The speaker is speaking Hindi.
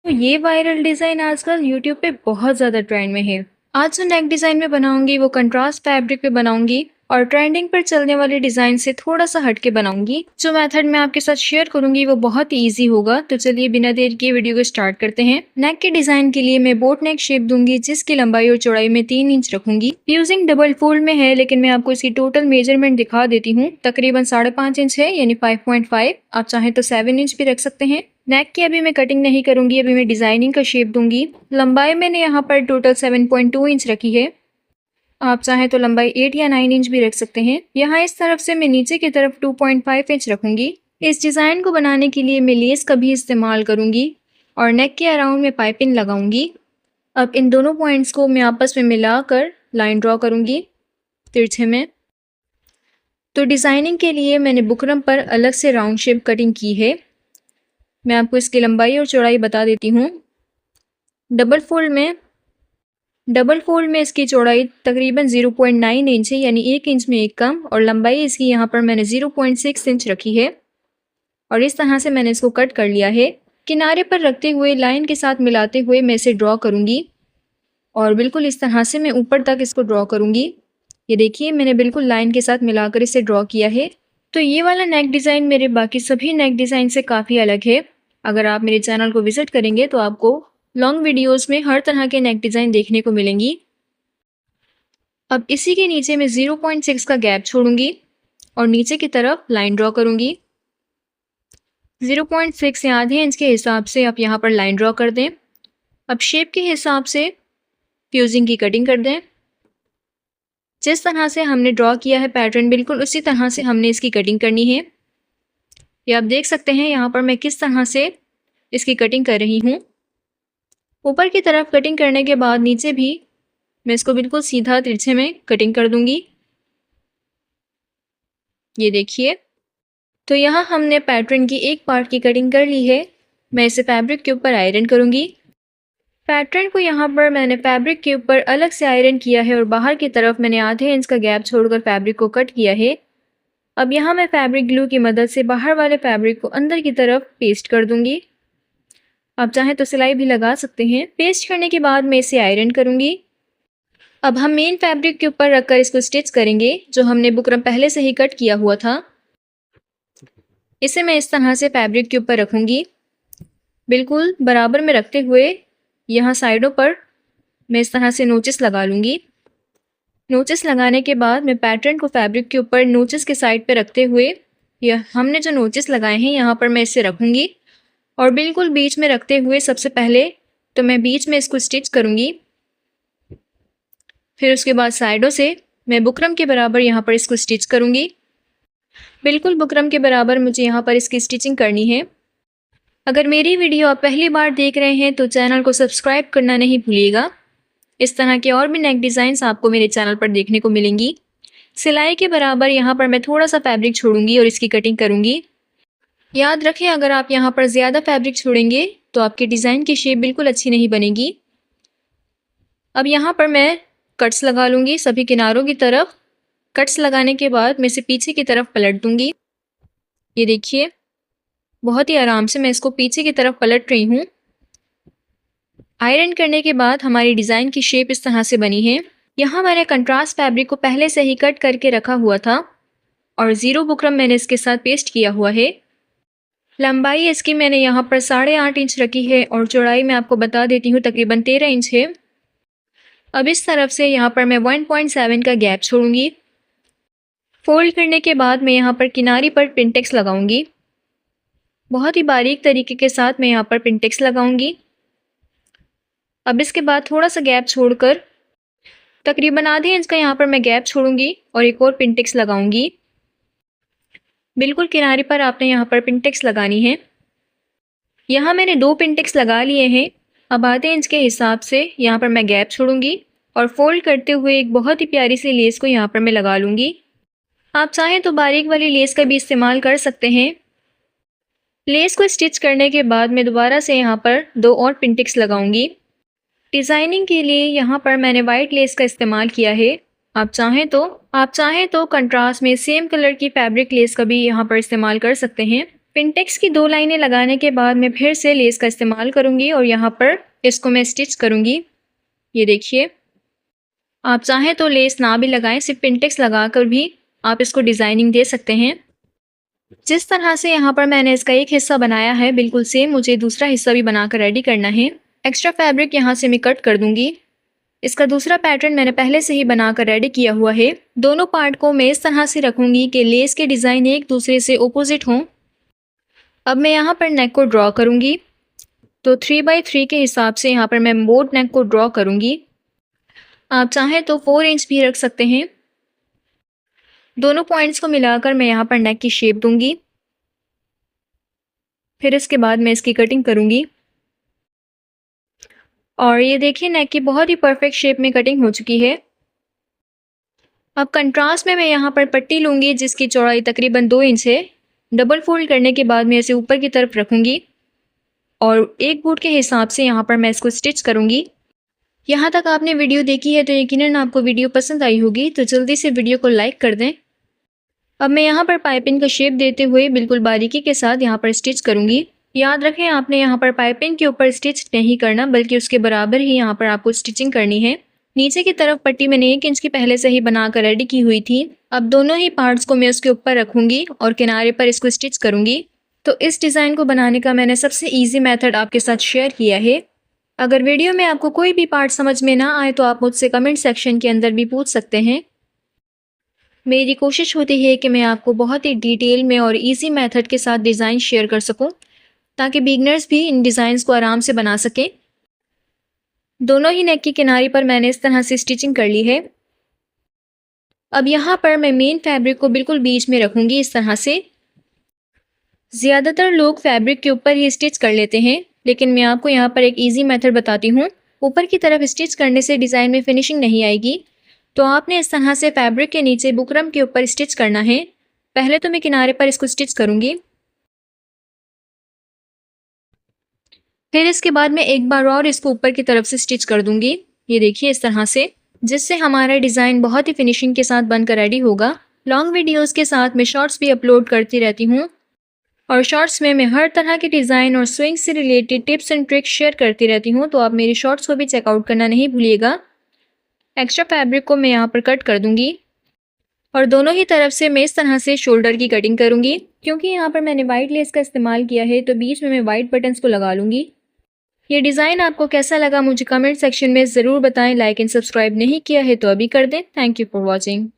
तो ये वायरल डिज़ाइन आजकल यूट्यूब पे बहुत ज़्यादा ट्रेंड में है। आज जो नेक डिज़ाइन में बनाऊंगी वो कंट्रास्ट फैब्रिक पे बनाऊंगी और ट्रेंडिंग पर चलने वाले डिज़ाइन से थोड़ा सा हटके बनाऊंगी। जो मेथड मैं आपके साथ शेयर करूंगी वो बहुत ही ईजी होगा। तो चलिए बिना देर किए वीडियो को स्टार्ट करते हैं। नेक के डिज़ाइन के लिए मैं बोट नेक शेप दूंगी, जिसकी लंबाई और चौड़ाई में 3 इंच रखूंगी। यूजिंग डबल फोल्ड में है, लेकिन मैं आपको इसकी टोटल मेजरमेंट दिखा देती हूँ। तकरीबन 5.5 इंच है, यानी 5.5। आप चाहें तो 7 इंच भी रख सकते हैं। नेक की अभी मैं कटिंग नहीं करूंगी, अभी मैं डिजाइनिंग का शेप दूंगी। लंबाई मैंने यहाँ पर टोटल 7.2 इंच रखी है। आप चाहें तो लंबाई 8 या 9 इंच भी रख सकते हैं। यहाँ इस तरफ से मैं नीचे की तरफ 2.5 इंच रखूंगी। इस डिज़ाइन को बनाने के लिए मैं लेस का भी इस्तेमाल करूंगी और नेक के अराउंड में पाइपिंग लगाऊंगी। अब इन दोनों पॉइंट्स को मैं आपस में मिलाकर लाइन ड्रॉ करूंगी तिरछे में। तो डिज़ाइनिंग के लिए मैंने बुकरम पर अलग से राउंड शेप कटिंग की है। मैं आपको इसकी लंबाई और चौड़ाई बता देती हूँ। डबल फोल्ड में इसकी चौड़ाई तकरीबन 0.9 इंच है, यानी 1 इंच में एक कम, और लंबाई इसकी यहाँ पर मैंने 0.6 इंच रखी है। और इस तरह से मैंने इसको कट कर लिया है। किनारे पर रखते हुए लाइन के साथ मिलाते हुए मैं इसे ड्रॉ करूँगी और बिल्कुल इस तरह से मैं ऊपर तक इसको ड्रॉ करूँगी। ये देखिए, मैंने बिल्कुल लाइन के साथ मिलाकर इसे ड्रॉ किया है। तो ये वाला नेक डिज़ाइन मेरे बाकी सभी नेक डिज़ाइन से काफ़ी अलग है। अगर आप मेरे चैनल को विजिट करेंगे तो आपको लॉन्ग वीडियोस में हर तरह के नेक डिज़ाइन देखने को मिलेंगी। अब इसी के नीचे मैं 0.6 का गैप छोड़ूंगी और नीचे की तरफ लाइन ड्रॉ करूंगी। 0.6 या आधे इंच के हिसाब से आप यहाँ पर लाइन ड्रॉ कर दें। अब शेप के हिसाब से फ्यूजिंग की कटिंग कर दें। जिस तरह से हमने ड्रॉ किया है पैटर्न, बिल्कुल उसी तरह से हमने इसकी कटिंग करनी है। ये आप देख सकते हैं यहाँ पर मैं किस तरह से इसकी कटिंग कर रही हूँ। ऊपर की तरफ कटिंग करने के बाद नीचे भी मैं इसको बिल्कुल सीधा तिरछे में कटिंग कर दूंगी। ये देखिए, तो यहाँ हमने पैटर्न की एक पार्ट की कटिंग कर ली है। मैं इसे फैब्रिक के ऊपर आयरन करूंगी। पैटर्न को यहाँ पर मैंने फैब्रिक के ऊपर अलग से आयरन किया है और बाहर की तरफ मैंने आधे इंच का गैप छोड़कर फैब्रिक को कट किया है। अब यहाँ मैं फैब्रिक ग्लू की मदद से बाहर वाले फैब्रिक को अंदर की तरफ पेस्ट कर दूंगी। आप चाहें तो सिलाई भी लगा सकते हैं। पेस्ट करने के बाद मैं इसे आयरन करूंगी। अब हम मेन फैब्रिक के ऊपर रखकर इसको स्टिच करेंगे, जो हमने बुकरम पहले से ही कट किया हुआ था। इसे मैं इस तरह से फैब्रिक के ऊपर रखूंगी, बिल्कुल बराबर में रखते हुए यहाँ साइडों पर मैं इस तरह से नोचेस लगा लूँगी। नोचेस लगाने के बाद मैं पैटर्न को फैब्रिक के ऊपर नोचेस के साइड पे रखते हुए यह हमने जो नोचेस लगाए हैं यहाँ पर मैं इसे रखूँगी और बिल्कुल बीच में रखते हुए सबसे पहले तो मैं बीच में इसको स्टिच करूँगी। फिर उसके बाद साइडों से मैं बुकरम के बराबर यहाँ पर इसको स्टिच करूँगी। बिल्कुल बुकरम के बराबर मुझे यहाँ पर इसकी स्टिचिंग करनी है। अगर मेरी वीडियो आप पहली बार देख रहे हैं तो चैनल को सब्सक्राइब करना नहीं भूलिएगा। इस तरह के और भी नेक डिज़ाइंस आपको मेरे चैनल पर देखने को मिलेंगी। सिलाई के बराबर यहाँ पर मैं थोड़ा सा फैब्रिक छोड़ूंगी और इसकी कटिंग करूँगी। याद रखें, अगर आप यहाँ पर ज़्यादा फैब्रिक छोड़ेंगे तो आपके डिज़ाइन की शेप बिल्कुल अच्छी नहीं बनेगी। अब यहाँ पर मैं कट्स लगा लूँगी सभी किनारों की तरफ। कट्स लगाने के बाद मैं इसे पीछे की तरफ पलट दूँगी। ये देखिए, बहुत ही आराम से मैं इसको पीछे की तरफ पलट रही हूँ। आयरन करने के बाद हमारी डिज़ाइन की शेप इस तरह से बनी है। यहाँ मैंने कंट्रास्ट फैब्रिक को पहले से ही कट करके रखा हुआ था और ज़ीरो बुकरम मैंने इसके साथ पेस्ट किया हुआ है। लंबाई इसकी मैंने यहाँ पर 8.5 इंच रखी है और चौड़ाई मैं आपको बता देती हूँ तकरीबन 13 इंच है। अब इस तरफ से यहाँ पर मैं 1.7 का गैप छोड़ूंगी। फोल्ड करने के बाद मैं यहाँ पर किनारी पर पिनटेक्स लगाऊंगी। बहुत ही बारीक तरीके के साथ मैं यहाँ पर पिनटेक्स लगाऊंगी। अब इसके बाद थोड़ा सा गैप छोड़कर तकरीबन आधे इंच का यहाँ पर मैं गैप छोड़ूंगी और एक और पिनटेक्स लगाऊंगी। बिल्कुल किनारे पर आपने यहाँ पर पिनटेक्स लगानी है। यहाँ मैंने 2 पिनटेक्स लगा लिए हैं। अब आधे इंच के हिसाब से यहाँ पर मैं गैप छोड़ूंगी और फोल्ड करते हुए एक बहुत ही प्यारी सी लेस को यहाँ पर मैं लगा लूँगी। आप चाहें तो बारीक वाली लेस का भी इस्तेमाल कर सकते हैं। लेस को स्टिच करने के बाद मैं दोबारा से यहाँ पर 2 और पिनटेक्स लगाऊंगी। डिज़ाइनिंग के लिए यहाँ पर मैंने वाइट लेस का इस्तेमाल किया है। आप चाहें तो कंट्रास्ट में सेम कलर की फैब्रिक लेस का भी यहाँ पर इस्तेमाल कर सकते हैं। पिनटेक्स की 2 लाइनें लगाने के बाद मैं फिर से लेस का इस्तेमाल करूँगी और यहाँ पर इसको मैं स्टिच करूँगी। ये देखिए, आप चाहें तो लेस ना भी लगाएं, सिर्फ पिनटेक्स लगाकर भी आप इसको डिज़ाइनिंग दे सकते हैं। जिस तरह से यहाँ पर मैंने इसका एक हिस्सा बनाया है, बिल्कुल सेम मुझे दूसरा हिस्सा भी बनाकर रेडी करना है। एक्स्ट्रा फैब्रिक यहाँ से मैं कट कर दूँगी। इसका दूसरा पैटर्न मैंने पहले से ही बनाकर रेडी किया हुआ है। दोनों पार्ट को मैं इस तरह से रखूँगी कि लेस के डिज़ाइन एक दूसरे से ऑपोजिट हों। अब मैं यहाँ पर नेक को ड्रॉ करूँगी, तो 3x3 के हिसाब से यहाँ पर मैं बोट नेक को ड्रॉ करूँगी। आप चाहें तो 4 इंच भी रख सकते हैं। दोनों पॉइंट्स को मिलाकर मैं यहाँ पर नेक की शेप दूँगी। फिर इसके बाद मैं इसकी कटिंग करूँगी और ये देखिए, नेक की बहुत ही परफेक्ट शेप में कटिंग हो चुकी है। अब कंट्रास्ट में मैं यहाँ पर पट्टी लूँगी जिसकी चौड़ाई तकरीबन 2 इंच है। डबल फोल्ड करने के बाद मैं इसे ऊपर की तरफ रखूँगी और एक बूट के हिसाब से यहाँ पर मैं इसको स्टिच करूँगी। यहाँ तक आपने वीडियो देखी है तो यकीनन आपको वीडियो पसंद आई होगी, तो जल्दी से वीडियो को लाइक कर दें। अब मैं यहाँ पर पाइपिंग का शेप देते हुए बिल्कुल बारीकी के साथ यहाँ पर स्टिच करूँगी। याद रखें, आपने यहाँ पर पाइपिंग के ऊपर स्टिच नहीं करना, बल्कि उसके बराबर ही यहाँ पर आपको स्टिचिंग करनी है। नीचे की तरफ पट्टी मैंने 1 इंच की पहले से ही बनाकर रेडी की हुई थी। अब दोनों ही पार्ट्स को मैं उसके ऊपर रखूँगी और किनारे पर इसको स्टिच करूँगी। तो इस डिज़ाइन को बनाने का मैंने सबसे ईजी मेथड आपके साथ शेयर किया है। अगर वीडियो में आपको कोई भी पार्ट समझ में ना आए तो आप मुझसे कमेंट सेक्शन के अंदर भी पूछ सकते हैं। मेरी कोशिश होती है कि मैं आपको बहुत ही डिटेल में और इजी मेथड के साथ डिज़ाइन शेयर कर सकूं, ताकि बिगनर्स भी इन डिज़ाइंस को आराम से बना सकें। दोनों ही नेक की किनारी पर मैंने इस तरह से स्टिचिंग कर ली है। अब यहाँ पर मैं मेन फैब्रिक को बिल्कुल बीच में रखूँगी इस तरह से। ज़्यादातर लोग फैब्रिक के ऊपर ही स्टिच कर लेते हैं, लेकिन मैं आपको यहाँ पर एक ईजी मेथड बताती हूँ। ऊपर की तरफ स्टिच करने से डिज़ाइन में फिनिशिंग नहीं आएगी, तो आपने इस तरह से फैब्रिक के नीचे बुकरम के ऊपर स्टिच करना है। पहले तो मैं किनारे पर इसको स्टिच करूँगी, फिर इसके बाद मैं एक बार और इसको ऊपर की तरफ से स्टिच कर दूँगी। ये देखिए, इस तरह से, जिससे हमारा डिज़ाइन बहुत ही फिनिशिंग के साथ बनकर रेडी होगा। लॉन्ग वीडियोज़ के साथ मैं शॉर्ट्स भी अपलोड करती रहती हूँ और शॉर्ट्स में मैं हर तरह के डिज़ाइन और स्विंग से related tips and tricks share करती रहती हूँ, तो आप मेरी शॉर्ट्स को भी चेकआउट करना नहीं भूलिएगा। एक्स्ट्रा फैब्रिक को मैं यहाँ पर कट कर दूँगी और दोनों ही तरफ से मैं इस तरह से शोल्डर की कटिंग करूँगी। क्योंकि यहाँ पर मैंने वाइट लेस का इस्तेमाल किया है, तो बीच में मैं वाइट बटन्स को लगा लूँगी। ये डिज़ाइन आपको कैसा लगा मुझे कमेंट सेक्शन में ज़रूर बताएं। लाइक एंड सब्सक्राइब नहीं किया है तो अभी कर दें। Thank you for watching.